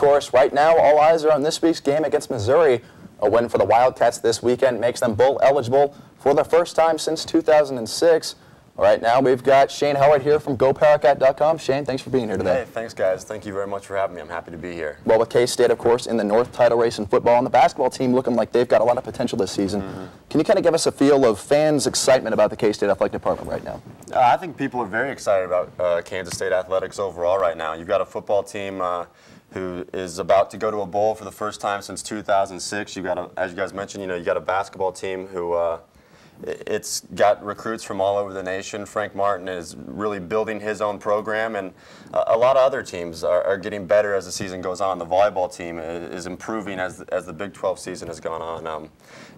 course, right now, all eyes are on this week's game against Missouri. A win for the Wildcats this weekend makes them bowl eligible for the first time since 2006. Right now, we've got Shane Howard here from GoPowerCat.com. Shane, thanks for being here today. Hey, thanks, guys. Thank you very much for having me. I'm happy to be here. Well, with K-State, of course, in the North title race in football, and the basketball team looking like they've got a lot of potential this season. Can you kind of give us a feel of fans' excitement about the K-State athletic department right now? I think people are very excited about Kansas State athletics overall right now. You've got a football team who is about to go to a bowl for the first time since 2006. You've got, as you guys mentioned, you got a basketball team who it's got recruits from all over the nation. Frank Martin is really building his own program, and a lot of other teams are getting better as the season goes on. The volleyball team is improving as the Big 12 season has gone on.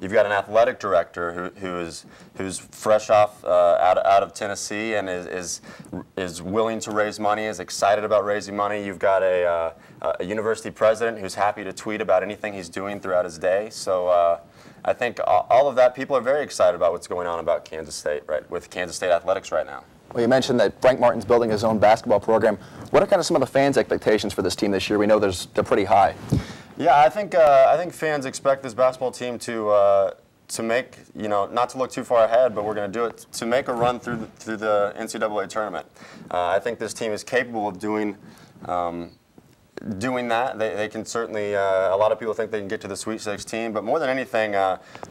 You've got an athletic director who's fresh off out of Tennessee and is willing to raise money, is excited about raising money. You've got a university president who's happy to tweet about anything he's doing throughout his day. So I think all of that, people are very excited about what's going on about Kansas State, right, with Kansas State athletics right now. Well, you mentioned that Frank Martin's building his own basketball program. What are kind of some of the fans' expectations for this team this year? We know they're pretty high. Yeah, I think fans expect this basketball team to make, not to look too far ahead, but we're going to do it to make a run through the NCAA tournament. I think this team is capable of doing that. They can certainly, a lot of people think they can get to the Sweet 16, but more than anything,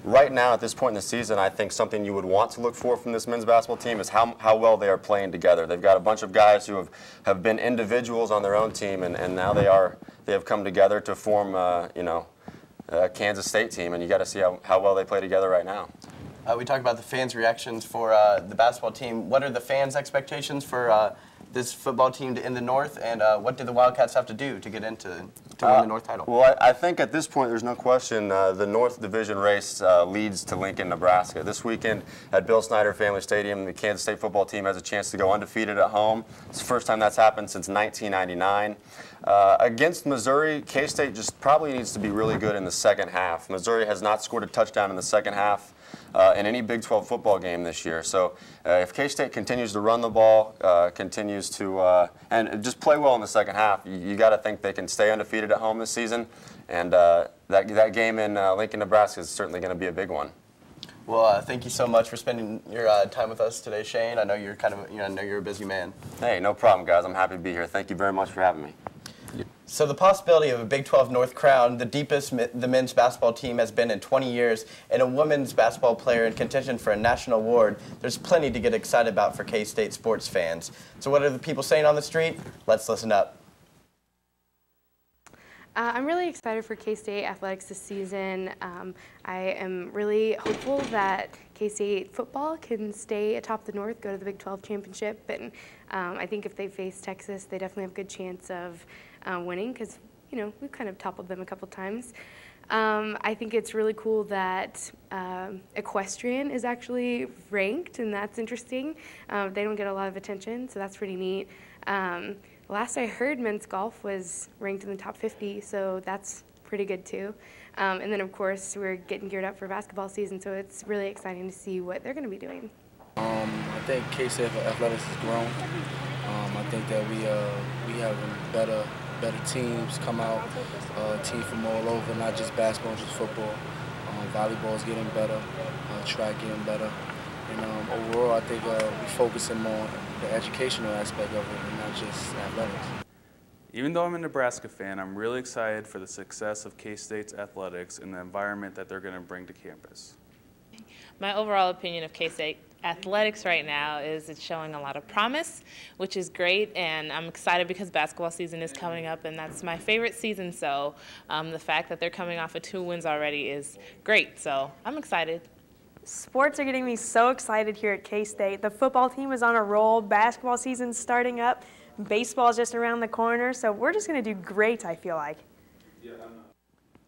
right now at this point in the season, I think something you would want to look for from this men's basketball team is how well they are playing together. They've got a bunch of guys who have been individuals on their own team, and now they have come together to form, a Kansas State team, and you got to see how well they play together right now. We talked about the fans' reactions for the basketball team. What are the fans' expectations for this football team in the North, and what do the Wildcats have to do to get to win the North title? Well, I think at this point there's no question the North Division race leads to Lincoln, Nebraska. This weekend at Bill Snyder Family Stadium, the Kansas State football team has a chance to go undefeated at home. It's the first time that's happened since 1999. Against Missouri, K-State just probably needs to be really good in the second half. Missouri has not scored a touchdown in the second half in any Big 12 football game this year. So if K-State continues to run the ball, continues to and just play well in the second half, you got to think they can stay undefeated at home this season. And that game in Lincoln, Nebraska is certainly going to be a big one. Well, thank you so much for spending your time with us today, Shane. I know you're I know you're a busy man. Hey, no problem, guys. I'm happy to be here. Thank you very much for having me. So the possibility of a Big 12 North crown, the deepest the men's basketball team has been in 20 years, and a women's basketball player in contention for a national award, there's plenty to get excited about for K-State sports fans. So what are the people saying on the street? Let's listen up. I'm really excited for K-State athletics this season. I am really hopeful that K-State football can stay atop the North, go to the Big 12 championship, and I think if they face Texas, they definitely have a good chance of winning because, we've kind of toppled them a couple times. I think it's really cool that equestrian is actually ranked, and that's interesting. They don't get a lot of attention, so that's pretty neat. Last I heard, men's golf was ranked in the top 50, so that's pretty good too. And then, of course, we're getting geared up for basketball season, so it's really exciting to see what they're going to be doing. I think K-State athletics has grown. I think that we have better teams come out, teams from all over, not just basketball, just football. Volleyball is getting better, track getting better. And overall, I think we're focusing more on the educational aspect of it and not just athletics. Even though I'm a Nebraska fan, I'm really excited for the success of K-State's athletics and the environment that they're going to bring to campus. My overall opinion of K-State athletics right now is it's showing a lot of promise, which is great, and I'm excited because basketball season is coming up, and that's my favorite season, so the fact that they're coming off of 2 wins already is great, so I'm excited. Sports are getting me so excited here at K-State. The football team is on a roll, basketball season's starting up, baseball is just around the corner, so we're just going to do great, I feel like.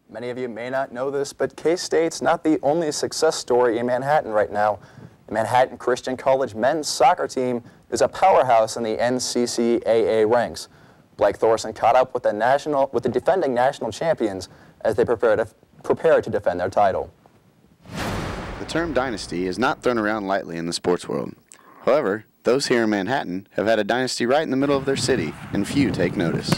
Many of you may not know this, but K-State's not the only success story in Manhattan right now. The Manhattan Christian College men's soccer team is a powerhouse in the NCCAA ranks. Blake Thorson caught up with the defending national champions as they prepare to defend their title. The term dynasty is not thrown around lightly in the sports world. However, those here in Manhattan have had a dynasty right in the middle of their city, and few take notice.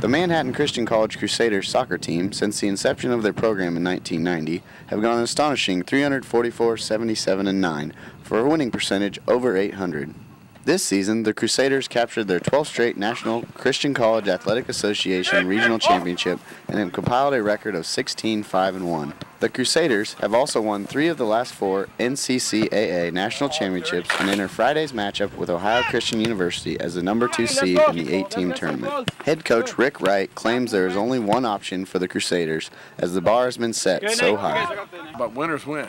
The Manhattan Christian College Crusaders soccer team, since the inception of their program in 1990, have gone an astonishing 344, 77, and 9 for a winning percentage over 800. This season, the Crusaders captured their 12th straight National Christian College Athletic Association Regional Championship and have compiled a record of 16-5-1. The Crusaders have also won 3 of the last 4 NCCAA National Championships and enter Friday's matchup with Ohio Christian University as the number 2 seed in the 8-team tournament. Head coach Rick Wright claims there is only one option for the Crusaders as the bar has been set so high. But winners win,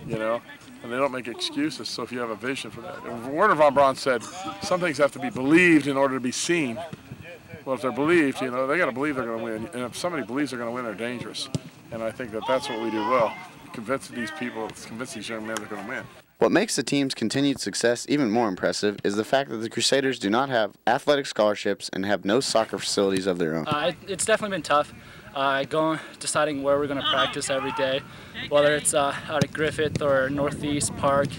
you know. And they don't make excuses, so if you have a vision for that. And Werner von Braun said some things have to be believed in order to be seen. Well, if they're believed, you know, they got to believe they're going to win. And if somebody believes they're going to win, they're dangerous. And I think that that's what we do well. Convince these people, convince these young men they're going to win. What makes the team's continued success even more impressive is the fact that the Crusaders do not have athletic scholarships and have no soccer facilities of their own. It's definitely been tough. Deciding where we're going to practice every day, whether it's out at Griffith or Northeast Park.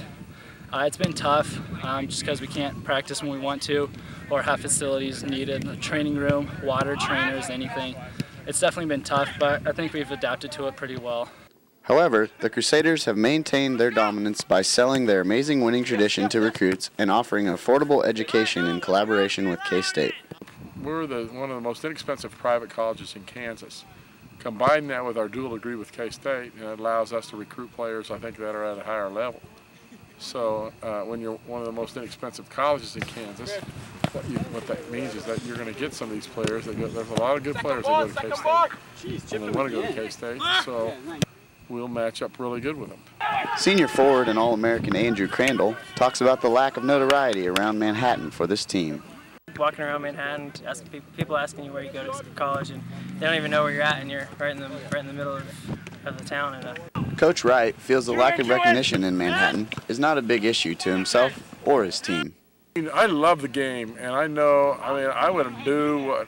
It's been tough just because we can't practice when we want to or have facilities needed, a training room, water, trainers, anything. It's definitely been tough, but I think we've adapted to it pretty well. However, the Crusaders have maintained their dominance by selling their amazing winning tradition to recruits and offering an affordable education in collaboration with K-State. We're one of the most inexpensive private colleges in Kansas. Combine that with our dual degree with K-State, and it allows us to recruit players, I think, that are at a higher level. So when you're one of the most inexpensive colleges in Kansas, what that means is that you're going to get some of these players. There's a lot of good players that go to K-State, and they want to go to K-State, so we'll match up really good with them. Senior forward and All-American Andrew Crandall talks about the lack of notoriety around Manhattan for this team. Walking around Manhattan, people asking you where you go to college, and they don't even know where you're at, and you're right in the middle of the town. And Coach Wright feels the lack of recognition in Manhattan is not a big issue to himself or his team. I love the game, and I would do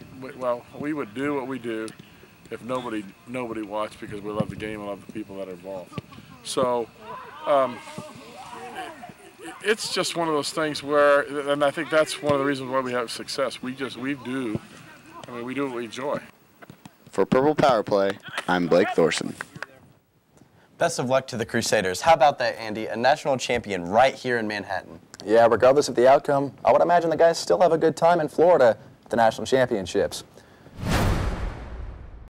we would do what we do if nobody watched, because we love the game and love the people that are involved. So. It's just one of those things where, and I think that's one of the reasons why we have success. We do what we enjoy. For Purple Power Play, I'm Blake Thorson. Best of luck to the Crusaders. How about that, Andy? A national champion right here in Manhattan. Yeah, regardless of the outcome, I would imagine the guys still have a good time in Florida at the national championships.